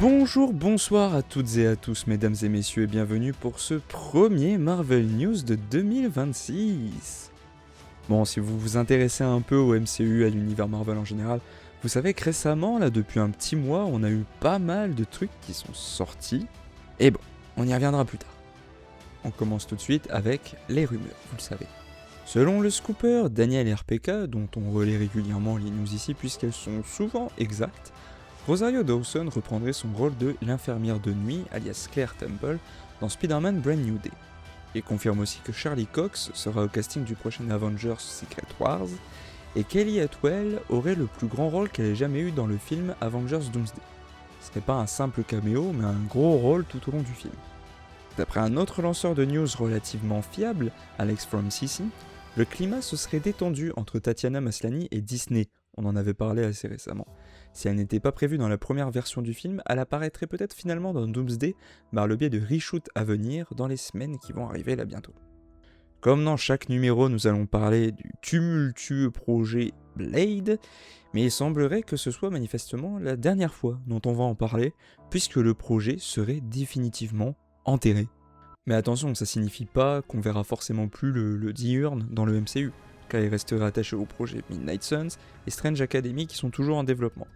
Bonjour, bonsoir à toutes et à tous mesdames et messieurs et bienvenue pour ce premier Marvel News de 2026. Bon, si vous vous intéressez un peu au MCU, à l'univers Marvel en général, vous savez que récemment, là depuis un petit mois, on a eu pas mal de trucs qui sont sortis. Et bon, on y reviendra plus tard. On commence tout de suite avec les rumeurs, vous le savez. Selon le scooper Daniel RPK, dont on relaie régulièrement les news ici puisqu'elles sont souvent exactes, Rosario Dawson reprendrait son rôle de l'infirmière de nuit, alias Claire Temple, dans Spider-Man Brand New Day. Il confirme aussi que Charlie Cox sera au casting du prochain Avengers Secret Wars, et Kelly Atwell aurait le plus grand rôle qu'elle ait jamais eu dans le film Avengers Doomsday. Ce n'est pas un simple caméo, mais un gros rôle tout au long du film. D'après un autre lanceur de news relativement fiable, Alex from CC, le climat se serait détendu entre Tatiana Maslany et Disney, on en avait parlé assez récemment. Si elle n'était pas prévue dans la première version du film, elle apparaîtrait peut-être finalement dans Doomsday par le biais de reshoots à venir dans les semaines qui vont arriver là bientôt. Comme dans chaque numéro, nous allons parler du tumultueux projet Blade, mais il semblerait que ce soit manifestement la dernière fois dont on va en parler, puisque le projet serait définitivement enterré. Mais attention, ça signifie pas qu'on verra forcément plus le Diurne dans le MCU, car il resterait attaché au projet Midnight Suns et Strange Academy qui sont toujours en développement.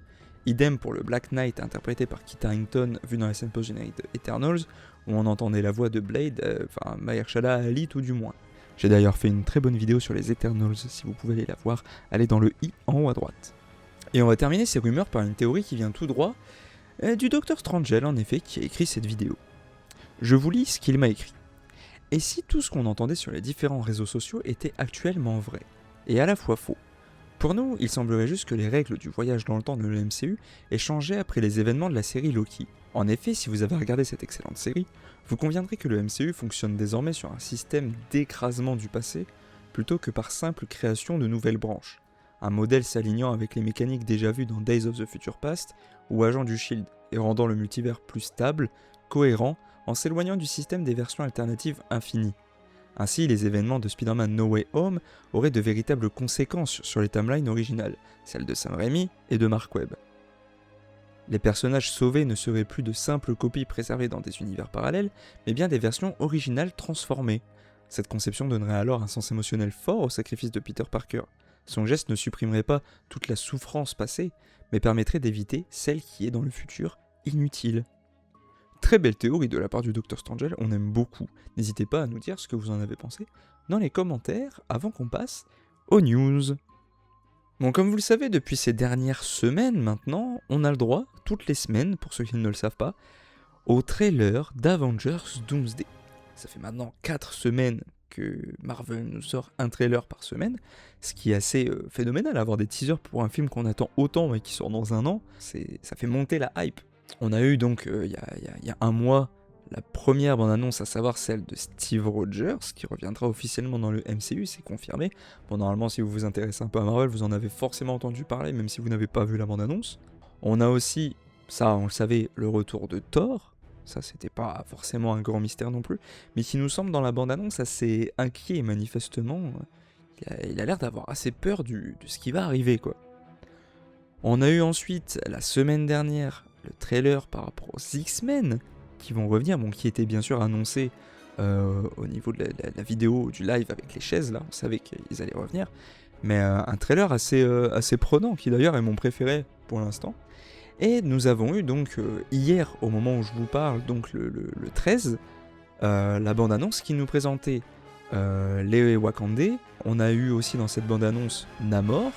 Idem pour le Black Knight interprété par Kit Harington vu dans la scène post-générique de Eternals, où on entendait la voix de Blade, Mahershala Ali tout du moins. J'ai d'ailleurs fait une très bonne vidéo sur les Eternals, si vous pouvez aller la voir, allez dans le i en haut à droite. Et on va terminer ces rumeurs par une théorie qui vient tout droit du Dr Strangelove en effet qui a écrit cette vidéo. Je vous lis ce qu'il m'a écrit. Et si tout ce qu'on entendait sur les différents réseaux sociaux était actuellement vrai, et à la fois faux? Pour nous, il semblerait juste que les règles du voyage dans le temps de l'MCU aient changé après les événements de la série Loki. En effet, si vous avez regardé cette excellente série, vous conviendrez que le MCU fonctionne désormais sur un système d'écrasement du passé, plutôt que par simple création de nouvelles branches. Un modèle s'alignant avec les mécaniques déjà vues dans Days of the Future Past ou Agents du Shield, et rendant le multivers plus stable, cohérent, en s'éloignant du système des versions alternatives infinies. Ainsi, les événements de Spider-Man No Way Home auraient de véritables conséquences sur les timelines originales, celles de Sam Raimi et de Mark Webb. Les personnages sauvés ne seraient plus de simples copies préservées dans des univers parallèles, mais bien des versions originales transformées. Cette conception donnerait alors un sens émotionnel fort au sacrifice de Peter Parker. Son geste ne supprimerait pas toute la souffrance passée, mais permettrait d'éviter celle qui est dans le futur inutile. Très belle théorie de la part du Dr Strangelove, on aime beaucoup. N'hésitez pas à nous dire ce que vous en avez pensé dans les commentaires avant qu'on passe aux news. Bon, comme vous le savez, depuis ces dernières semaines maintenant, on a le droit, toutes les semaines, pour ceux qui ne le savent pas, au trailer d'Avengers Doomsday. Ça fait maintenant 4 semaines que Marvel nous sort un trailer par semaine, ce qui est assez phénoménal, avoir des teasers pour un film qu'on attend autant mais qui sort dans un an, ça fait monter la hype. On a eu donc, il y a un mois, la première bande-annonce, à savoir celle de Steve Rogers, qui reviendra officiellement dans le MCU, c'est confirmé. Bon, normalement, si vous vous intéressez un peu à Marvel, vous en avez forcément entendu parler, même si vous n'avez pas vu la bande-annonce. On a aussi, ça on le savait, le retour de Thor. Ça, c'était pas forcément un grand mystère non plus, mais qui nous semble dans la bande-annonce assez inquiet, manifestement. Il a l'air d'avoir assez peur de ce qui va arriver, quoi. On a eu ensuite, la semaine dernière, le trailer par rapport aux X-Men qui vont revenir, bon, qui était bien sûr annoncé au niveau de la vidéo, du live avec les chaises, là, on savait qu'ils allaient revenir, mais un trailer assez prenant, qui d'ailleurs est mon préféré pour l'instant. Et nous avons eu donc hier, au moment où je vous parle, donc le 13, la bande-annonce qui nous présentait les Wakandais. On a eu aussi dans cette bande-annonce Namor,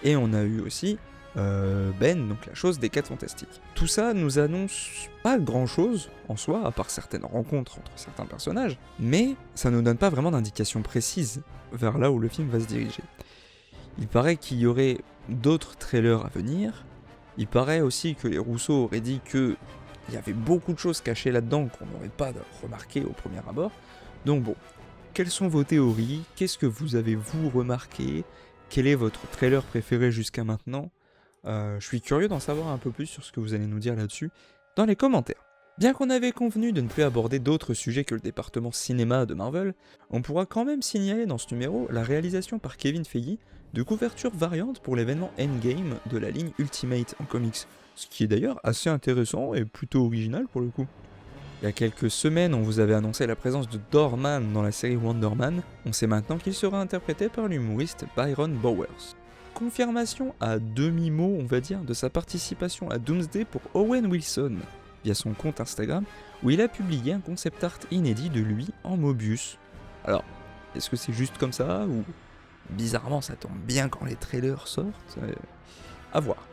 et on a eu aussi Ben, donc la chose des 4 Fantastiques. Tout ça nous annonce pas grand chose en soi, à part certaines rencontres entre certains personnages, mais ça ne nous donne pas vraiment d'indications précises vers là où le film va se diriger. Il paraît qu'il y aurait d'autres trailers à venir, il paraît aussi que les Rousseau auraient dit qu'il y avait beaucoup de choses cachées là-dedans qu'on n'aurait pas remarqué au premier abord, donc bon, quelles sont vos théories? Qu'est-ce que vous avez vous remarqué? Quel est votre trailer préféré jusqu'à maintenant? Je suis curieux d'en savoir un peu plus sur ce que vous allez nous dire là-dessus dans les commentaires. Bien qu'on avait convenu de ne plus aborder d'autres sujets que le département cinéma de Marvel, on pourra quand même signaler dans ce numéro la réalisation par Kevin Feige de couvertures variantes pour l'événement Endgame de la ligne Ultimate en comics Ce qui est d'ailleurs assez intéressant et plutôt original pour le coup. Il y a quelques semaines, on vous avait annoncé la présence de Doorman dans la série Wonder Man. On sait maintenant qu'il sera interprété par l'humoriste Byron Bowers. Confirmation à demi-mot, on va dire, de sa participation à Doomsday pour Owen Wilson, via son compte Instagram, où il a publié un concept art inédit de lui en Mobius. Alors, est-ce que c'est juste comme ça, ou bizarrement ça tombe bien quand les trailers sortent À voir.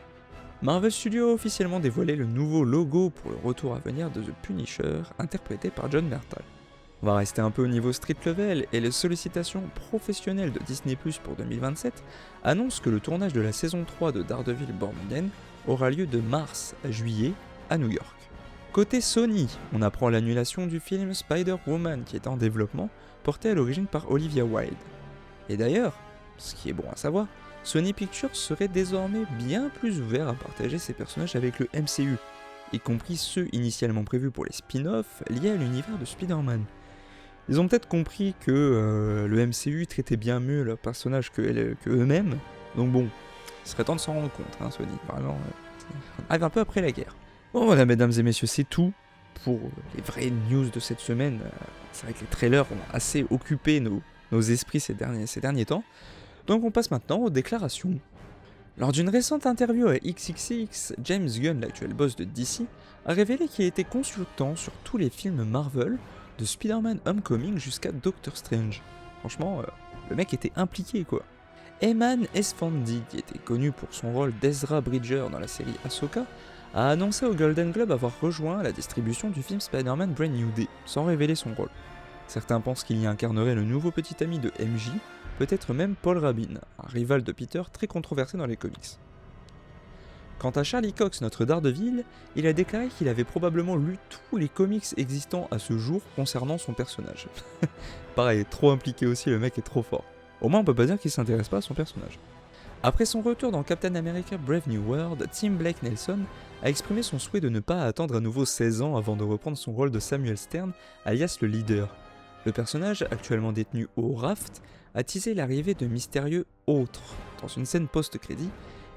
Marvel Studios a officiellement dévoilé le nouveau logo pour le retour à venir de The Punisher, interprété par John Bernthal. On va rester un peu au niveau street level, et les sollicitations professionnelles de Disney Plus pour 2027 annoncent que le tournage de la saison 3 de Daredevil Born Again aura lieu de mars à juillet à New York. Côté Sony, on apprend l'annulation du film Spider-Woman qui est en développement, porté à l'origine par Olivia Wilde. Et d'ailleurs, ce qui est bon à savoir, Sony Pictures serait désormais bien plus ouvert à partager ses personnages avec le MCU, y compris ceux initialement prévus pour les spin-offs liés à l'univers de Spider-Man. Ils ont peut-être compris que le MCU traitait bien mieux leurs personnages que eux-mêmes, donc bon, il serait temps de s'en rendre compte, hein, Sony, vraiment, on arrive un peu après la guerre. Bon voilà, mesdames et messieurs, c'est tout pour les vraies news de cette semaine. C'est vrai que les trailers ont assez occupé nos esprits ces derniers temps. Donc on passe maintenant aux déclarations. Lors d'une récente interview à XXX, James Gunn, l'actuel boss de DC, a révélé qu'il était consultant sur tous les films Marvel, de Spider-Man Homecoming jusqu'à Doctor Strange. Franchement, le mec était impliqué quoi. Eman Esfandi, qui était connu pour son rôle d'Ezra Bridger dans la série Ahsoka, a annoncé au Golden Globe avoir rejoint la distribution du film Spider-Man Brand New Day, sans révéler son rôle. Certains pensent qu'il y incarnerait le nouveau petit ami de MJ, peut-être même Paul Rabin, un rival de Peter très controversé dans les comics. Quant à Charlie Cox, notre Daredevil, il a déclaré qu'il avait probablement lu tous les comics existants à ce jour concernant son personnage. Pareil, trop impliqué aussi, le mec est trop fort. Au moins on peut pas dire qu'il s'intéresse pas à son personnage. Après son retour dans Captain America Brave New World, Tim Blake Nelson a exprimé son souhait de ne pas attendre à nouveau 16 ans avant de reprendre son rôle de Samuel Stern, alias le leader. Le personnage, actuellement détenu au Raft, a teasé l'arrivée de mystérieux autres dans une scène post-crédit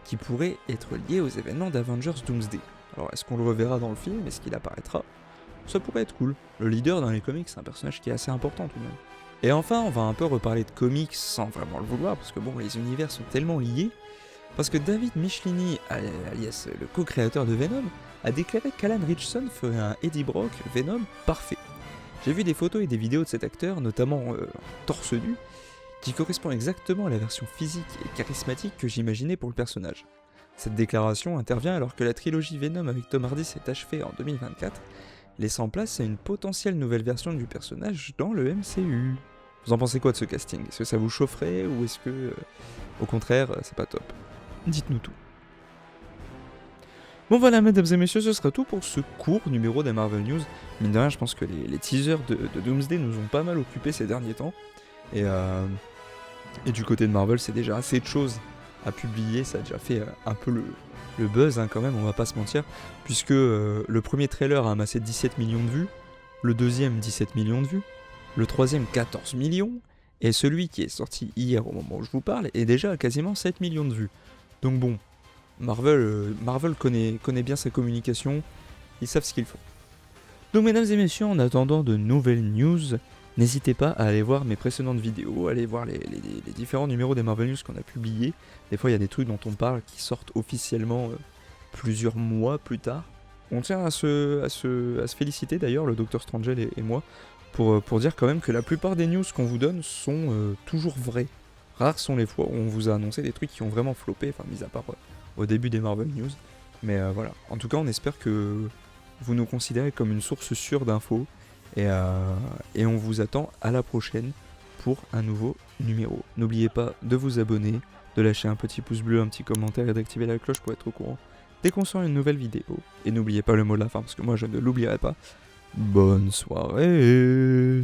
qui pourrait être liée aux événements d'Avengers Doomsday. Alors est-ce qu'on le reverra dans le film? Est-ce qu'il apparaîtra? Ça pourrait être cool. Le leader dans les comics, c'est un personnage qui est assez important tout de même. Et enfin, on va un peu reparler de comics sans vraiment le vouloir, parce que bon, les univers sont tellement liés, parce que David Michelini, alias le co-créateur de Venom, a déclaré qu'Alan Ritchson ferait un Eddie Brock Venom parfait. J'ai vu des photos et des vidéos de cet acteur, notamment torse nu, qui correspond exactement à la version physique et charismatique que j'imaginais pour le personnage. Cette déclaration intervient alors que la trilogie Venom avec Tom Hardy s'est achevée en 2024, laissant place à une potentielle nouvelle version du personnage dans le MCU. Vous en pensez quoi de ce casting? Est-ce que ça vous chaufferait ou est-ce que, au contraire, c'est pas top? Dites-nous tout. Bon voilà, mesdames et messieurs, ce sera tout pour ce court numéro des Marvel News. Mine de rien, je pense que les teasers de Doomsday nous ont pas mal occupés ces derniers temps. Et du côté de Marvel, c'est déjà assez de choses à publier, ça a déjà fait un peu le buzz hein, quand même, on va pas se mentir, puisque le premier trailer a amassé 17 millions de vues, le deuxième 17 millions de vues, le troisième 14 millions, et celui qui est sorti hier au moment où je vous parle est déjà à quasiment 7 millions de vues. Donc bon, Marvel connaît bien sa communication, ils savent ce qu'ils font. Donc mesdames et messieurs, en attendant de nouvelles news, n'hésitez pas à aller voir mes précédentes vidéos, aller voir les différents numéros des Marvel News qu'on a publiés. Des fois il y a des trucs dont on parle qui sortent officiellement plusieurs mois plus tard. On tient à se féliciter d'ailleurs, le Dr Strangel et moi, pour dire quand même que la plupart des news qu'on vous donne sont toujours vraies. Rares sont les fois où on vous a annoncé des trucs qui ont vraiment floppé, enfin mis à part au début des Marvel News. Mais voilà, en tout cas on espère que vous nous considérez comme une source sûre d'infos. Et on vous attend à la prochaine pour un nouveau numéro. N'oubliez pas de vous abonner, de lâcher un petit pouce bleu, un petit commentaire et d'activer la cloche pour être au courant dès qu'on sort une nouvelle vidéo. Et n'oubliez pas le mot de la fin parce que moi je ne l'oublierai pas. Bonne soirée.